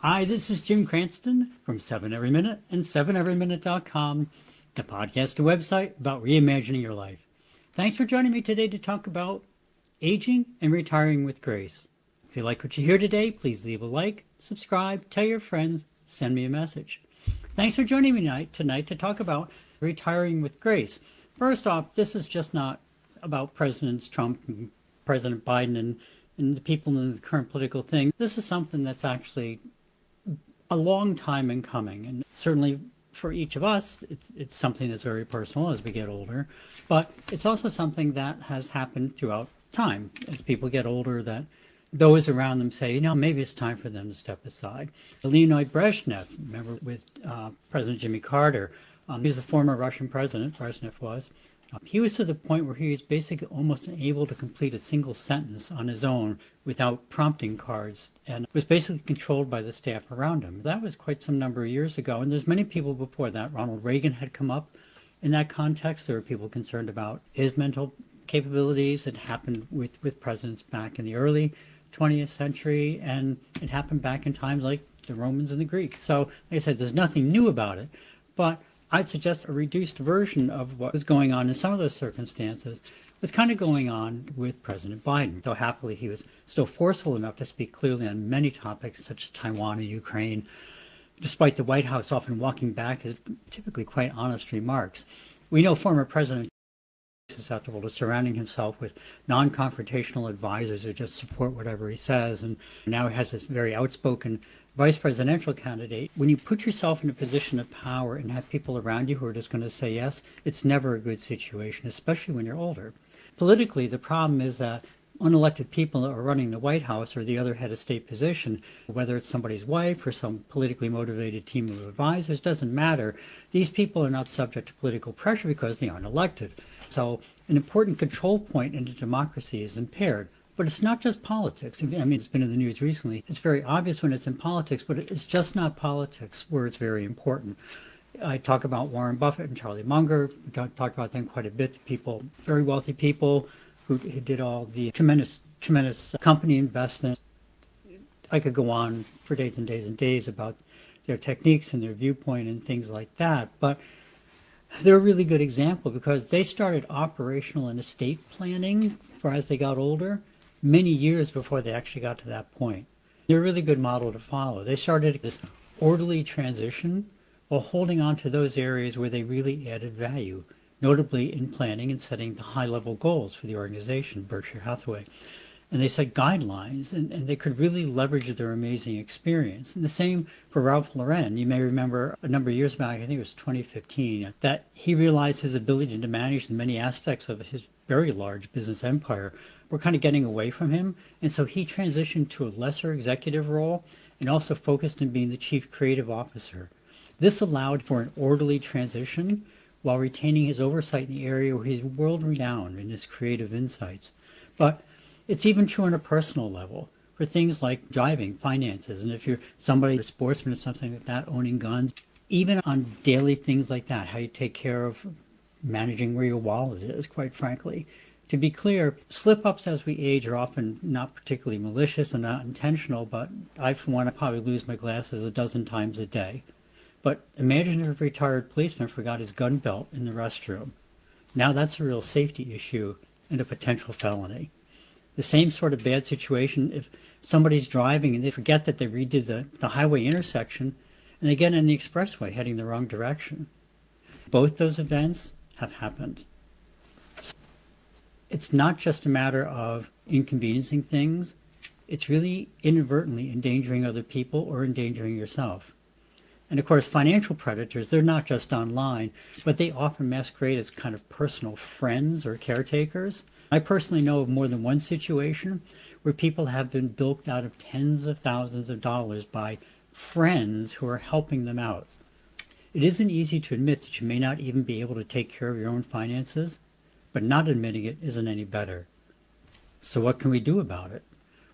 Hi, this is Jim Cranston from 7 Every Minute and 7everyminute.com, the podcast and website about reimagining your life. Thanks for joining me today to talk about aging and retiring with grace. If you like what you hear today, please leave a like, subscribe, tell your friends, send me a message. Thanks for joining me tonight to talk about retiring with grace. First off, this is just not about President Trump and President Biden and the people in the current political thing. This is something that's actually a long time in coming, and certainly for each of us, it's something that's very personal as we get older, but it's also something that has happened throughout time. As people get older, that those around them say, maybe it's time for them to step aside. Leonid Brezhnev, remember with President Jimmy Carter, he was a former Russian president, Brezhnev was. He was to the point where he was basically almost unable to complete a single sentence on his own without prompting cards, and was basically controlled by the staff around him. That was quite some number of years ago, and there's many people before that. Ronald Reagan had come up in that context. There were people concerned about his mental capabilities. It happened with presidents back in the early 20th century, and it happened back in times like the Romans and the Greeks. So, like I said, there's nothing new about it, but I'd suggest a reduced version of what was going on in some of those circumstances was kind of going on with President Biden. Though happily he was still forceful enough to speak clearly on many topics such as Taiwan and Ukraine, despite the White House often walking back his typically quite honest remarks. We know former President is susceptible to surrounding himself with non-confrontational advisors who just support whatever he says, and now he has this very outspoken vice presidential candidate. When you put yourself in a position of power and have people around you who are just going to say yes, it's never a good situation, especially when you're older. Politically, the problem is that unelected people that are running the White House or the other head of state position, whether it's somebody's wife or some politically motivated team of advisors, doesn't matter. These people are not subject to political pressure because they aren't elected. So an important control point in a democracy is impaired. But it's not just politics. I mean, it's been in the news recently. It's very obvious when it's in politics, but it's just not politics where it's very important. I talk about Warren Buffett and Charlie Munger. We talked about them quite a bit. People, very wealthy people who did all the tremendous company investments. I could go on for days and days and days about their techniques and their viewpoint and things like that. But they're a really good example because they started operational and estate planning for as they got older many years before they actually got to that point. They're a really good model to follow. They started this orderly transition while holding on to those areas where they really added value, notably in planning and setting the high-level goals for the organization, Berkshire Hathaway. And they set guidelines, and they could really leverage their amazing experience. And the same for Ralph Lauren. You may remember a number of years back, I think it was 2015, that he realized his ability to manage the many aspects of his very large business empire were kind of getting away from him. And so he transitioned to a lesser executive role and also focused on being the chief creative officer. This allowed for an orderly transition while retaining his oversight in the area where he's world-renowned in his creative insights. But it's even true on a personal level for things like driving, finances, and if you're somebody, a sportsman or something like that, owning guns, even on daily things like that, how you take care of managing where your wallet is, quite frankly. To be clear, slip-ups as we age are often not particularly malicious and not intentional, but I, for one, probably lose my glasses a dozen times a day. But imagine if a retired policeman forgot his gun belt in the restroom. Now that's a real safety issue and a potential felony. The same sort of bad situation if somebody's driving and they forget that they redid the highway intersection and they get in the expressway heading the wrong direction. Both those events have happened. It's not just a matter of inconveniencing things. It's really inadvertently endangering other people or endangering yourself. And of course, financial predators, they're not just online, but they often masquerade as kind of personal friends or caretakers. I personally know of more than one situation where people have been bilked out of tens of thousands of dollars by friends who are helping them out. It isn't easy to admit that you may not even be able to take care of your own finances, but not admitting it isn't any better. So what can we do about it?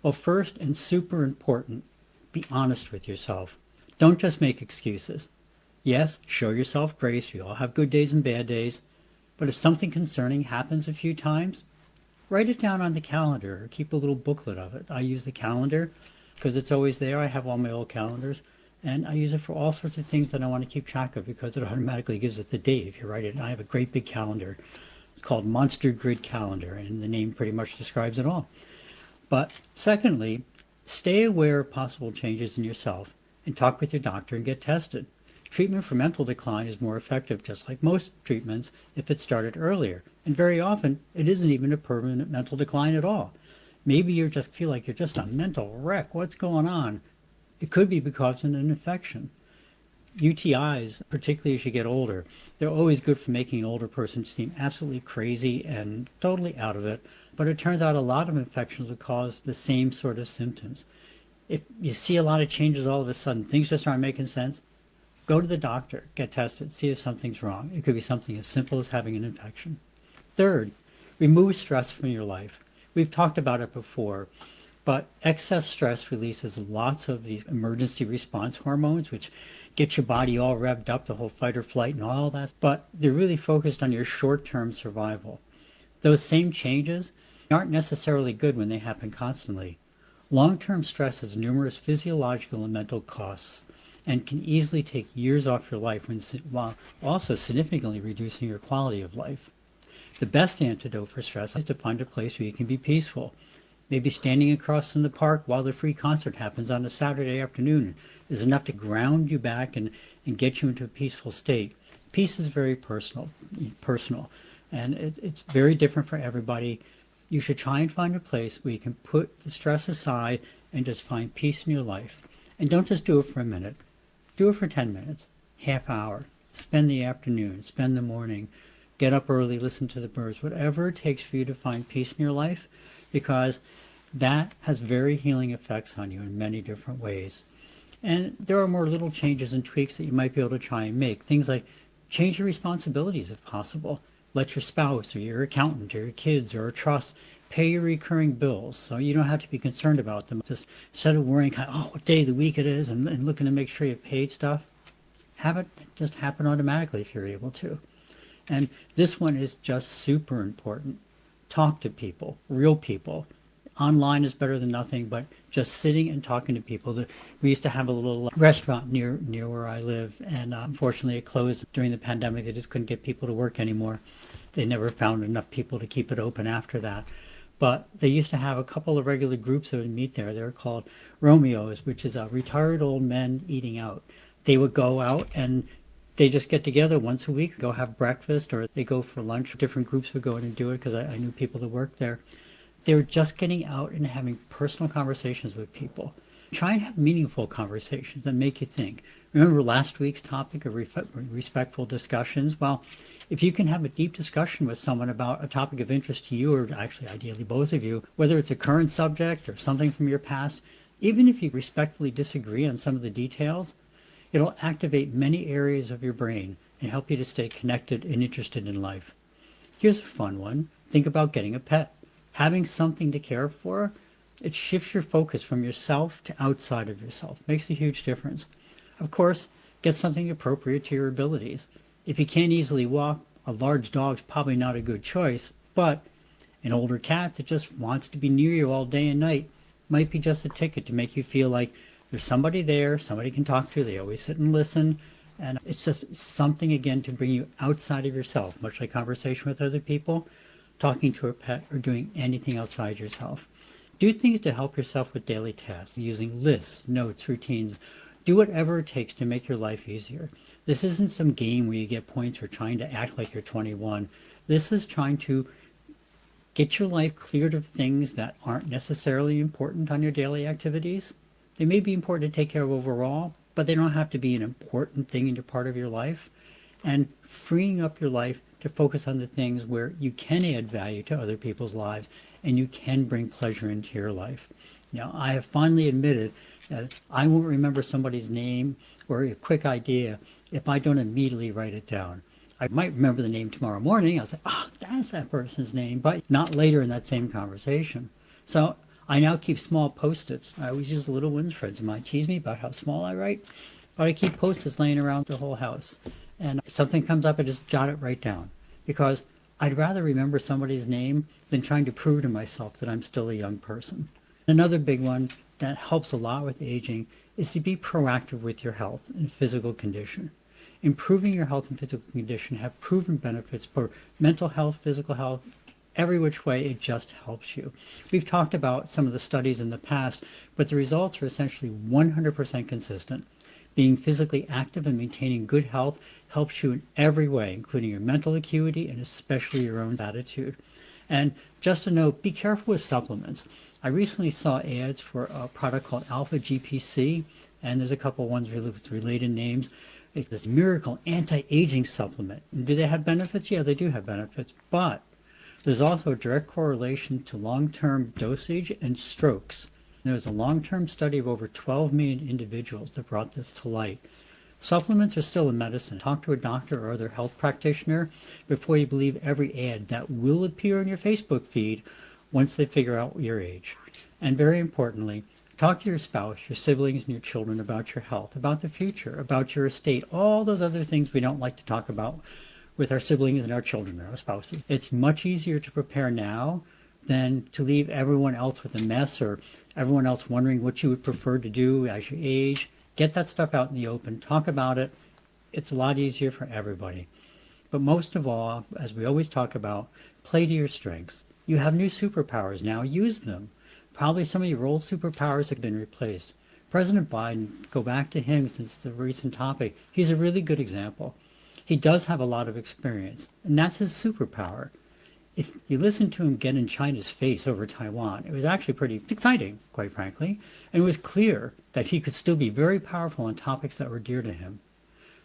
Well, first and super important, be honest with yourself. Don't just make excuses. Yes, show yourself grace. We all have good days and bad days. But if something concerning happens a few times, write it down on the calendar or keep a little booklet of it. I use the calendar. because it's always there. I have all my old calendars, and I use it for all sorts of things that I want to keep track of because it automatically gives it the date if you write it. And I have a great big calendar. It's called Monster Grid Calendar, and the name pretty much describes it all. But secondly, stay aware of possible changes in yourself and talk with your doctor and get tested. Treatment for mental decline is more effective, just like most treatments, if it started earlier. And very often, it isn't even a permanent mental decline at all. Maybe you just feel like you're just a mental wreck. What's going on? It could be because of an infection. UTIs, particularly as you get older, they're always good for making an older person seem absolutely crazy and totally out of it. But it turns out a lot of infections will cause the same sort of symptoms. If you see a lot of changes all of a sudden, things just aren't making sense, go to the doctor, get tested, see if something's wrong. It could be something as simple as having an infection. Third, remove stress from your life. We've talked about it before, but excess stress releases lots of these emergency response hormones, which get your body all revved up, the whole fight or flight and all that, but they're really focused on your short-term survival. Those same changes aren't necessarily good when they happen constantly. Long-term stress has numerous physiological and mental costs and can easily take years off your life while also significantly reducing your quality of life. The best antidote for stress is to find a place where you can be peaceful. Maybe standing across from the park while the free concert happens on a Saturday afternoon is enough to ground you back and get you into a peaceful state. Peace is very personal, and it's very different for everybody. You should try and find a place where you can put the stress aside and just find peace in your life. And don't just do it for a minute. Do it for 10 minutes, half hour. Spend the afternoon, spend the morning. Get up early, listen to the birds, whatever it takes for you to find peace in your life, because that has very healing effects on you in many different ways. And there are more little changes and tweaks that you might be able to try and make. Things like change your responsibilities if possible. Let your spouse or your accountant or your kids or a trust pay your recurring bills so you don't have to be concerned about them. Just instead of worrying, what day of the week it is and looking to make sure you paid stuff, have it just happen automatically if you're able to. And this one is just super important. Talk to people, real people. Online is better than nothing, but just sitting and talking to people. We used to have a little restaurant near where I live, and unfortunately it closed during the pandemic. They just couldn't get people to work anymore. They never found enough people to keep it open after that. But they used to have a couple of regular groups that would meet there. They were called Romeos, which is retired old men eating out. They would go out and they just get together once a week, go have breakfast, or they go for lunch. Different groups would go in and do it because I knew people that worked there. They were just getting out and having personal conversations with people. Try and have meaningful conversations that make you think. Remember last week's topic of respectful discussions? Well, if you can have a deep discussion with someone about a topic of interest to you, or actually ideally both of you, whether it's a current subject or something from your past, even if you respectfully disagree on some of the details, it'll activate many areas of your brain and help you to stay connected and interested in life. Here's a fun one. Think about getting a pet. Having something to care for, it shifts your focus from yourself to outside of yourself. Makes a huge difference. Of course, get something appropriate to your abilities. If you can't easily walk, a large dog's probably not a good choice, but an older cat that just wants to be near you all day and night might be just a ticket to make you feel like there's somebody there, somebody can talk to. They always sit and listen. And it's just something, again, to bring you outside of yourself, much like conversation with other people, talking to a pet, or doing anything outside yourself. Do things to help yourself with daily tasks, using lists, notes, routines. Do whatever it takes to make your life easier. This isn't some game where you get points or trying to act like you're 21. This is trying to get your life cleared of things that aren't necessarily important on your daily activities. They may be important to take care of overall, but they don't have to be an important thing in your part of your life. And freeing up your life to focus on the things where you can add value to other people's lives and you can bring pleasure into your life. Now, I have finally admitted that I won't remember somebody's name or a quick idea if I don't immediately write it down. I might remember the name tomorrow morning. I'll say, that's that person's name, but not later in that same conversation. So I now keep small Post-its. I always use the little ones. Friends of mine tease me about how small I write, but I keep Post-its laying around the whole house. And if something comes up, I just jot it right down, because I'd rather remember somebody's name than trying to prove to myself that I'm still a young person. Another big one, that helps a lot with aging is to be proactive with your health and physical condition. Improving your health and physical condition have proven benefits for mental health, physical health, every which way. It just helps you. We've talked about some of the studies in the past, but the results are essentially 100% consistent. Being physically active and maintaining good health helps you in every way, including your mental acuity and especially your own attitude. And just a note, be careful with supplements. I recently saw ads for a product called Alpha GPC, and there's a couple ones with related names. It's this miracle anti-aging supplement. And do they have benefits? Yeah, they do have benefits, but there's also a direct correlation to long-term dosage and strokes. There was a long-term study of over 12 million individuals that brought this to light. Supplements are still a medicine. Talk to a doctor or other health practitioner before you believe every ad that will appear on your Facebook feed once they figure out your age. And very importantly, talk to your spouse, your siblings, and your children about your health, about the future, about your estate, all those other things we don't like to talk about with our siblings and our children and our spouses. It's much easier to prepare now than to leave everyone else with a mess or everyone else wondering what you would prefer to do as you age. Get that stuff out in the open. Talk about it. It's a lot easier for everybody. But most of all, as we always talk about, play to your strengths. You have new superpowers now. Use them. Probably some of your old superpowers have been replaced. President Biden, go back to him since it's a recent topic. He's a really good example. He does have a lot of experience, and that's his superpower. If you listen to him get in China's face over Taiwan, it was actually pretty exciting, quite frankly, and it was clear that he could still be very powerful on topics that were dear to him.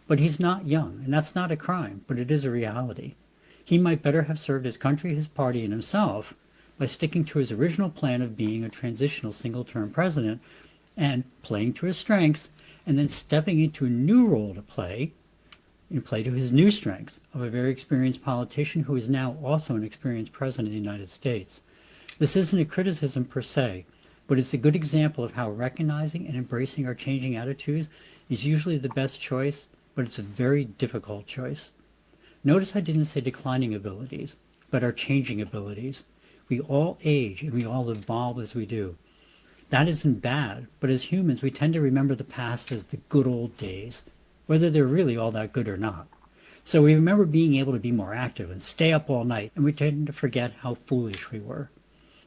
But he's not young, and that's not a crime, but it is a reality. He might better have served his country, his party, and himself by sticking to his original plan of being a transitional single-term president and playing to his strengths, and then stepping into a new role to play to his new strengths of a very experienced politician who is now also an experienced president of the United States. This isn't a criticism per se, but it's a good example of how recognizing and embracing our changing attitudes is usually the best choice, but it's a very difficult choice. Notice I didn't say declining abilities, but our changing abilities. We all age and we all evolve as we do. That isn't bad, but as humans we tend to remember the past as the good old days, whether they're really all that good or not. So we remember being able to be more active and stay up all night, and we tend to forget how foolish we were.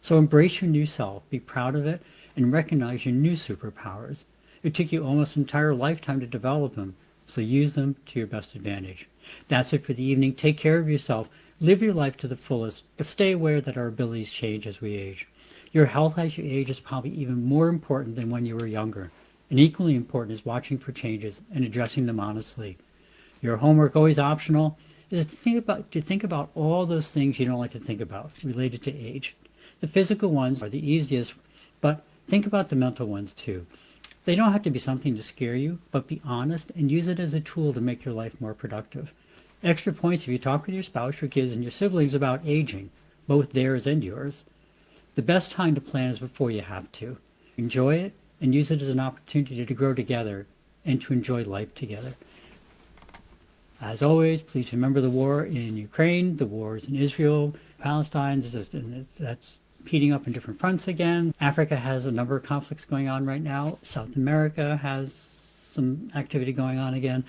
So embrace your new self, be proud of it, and recognize your new superpowers. It took you almost an entire lifetime to develop them, so use them to your best advantage. That's it for the evening. Take care of yourself. Live your life to the fullest, but stay aware that our abilities change as we age. Your health as you age is probably even more important than when you were younger. And equally important is watching for changes and addressing them honestly. Your homework, always optional, is to think about all those things you don't like to think about related to age. The physical ones are the easiest, but think about the mental ones too. They don't have to be something to scare you, but be honest and use it as a tool to make your life more productive. Extra points if you talk with your spouse, your kids, and your siblings about aging, both theirs and yours. The best time to plan is before you have to. Enjoy it and use it as an opportunity to grow together and to enjoy life together. As always, please remember the war in Ukraine, the wars in Israel, Palestine, that's heating up in different fronts again. Africa has a number of conflicts going on right now. South America has some activity going on again.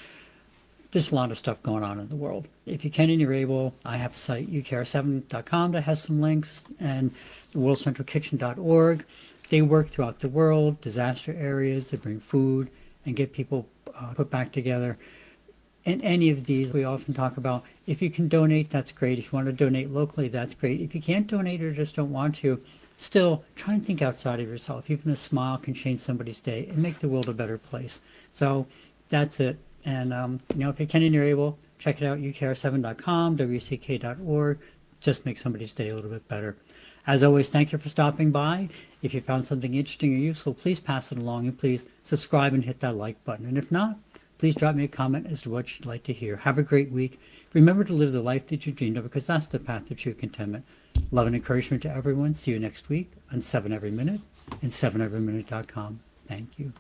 There's a lot of stuff going on in the world. If you can and you're able, I have a site, ukr7.com, that has some links, and worldcentralkitchen.org. They work throughout the world, disaster areas, they bring food and get people put back together. And any of these we often talk about, if you can donate, that's great. If you want to donate locally, that's great. If you can't donate or just don't want to, still try and think outside of yourself. Even a smile can change somebody's day and make the world a better place. So that's it. And if you can and you're able, check it out, ukr7.com, wck.org. Just make somebody's day a little bit better. As always, thank you for stopping by. If you found something interesting or useful, please pass it along, and please subscribe and hit that like button. And if not, please drop me a comment as to what you'd like to hear. Have a great week. Remember to live the life that you dreamed of, because that's the path to true contentment. Love and encouragement to everyone. See you next week on 7 Every Minute and 7everyminute.com. Thank you.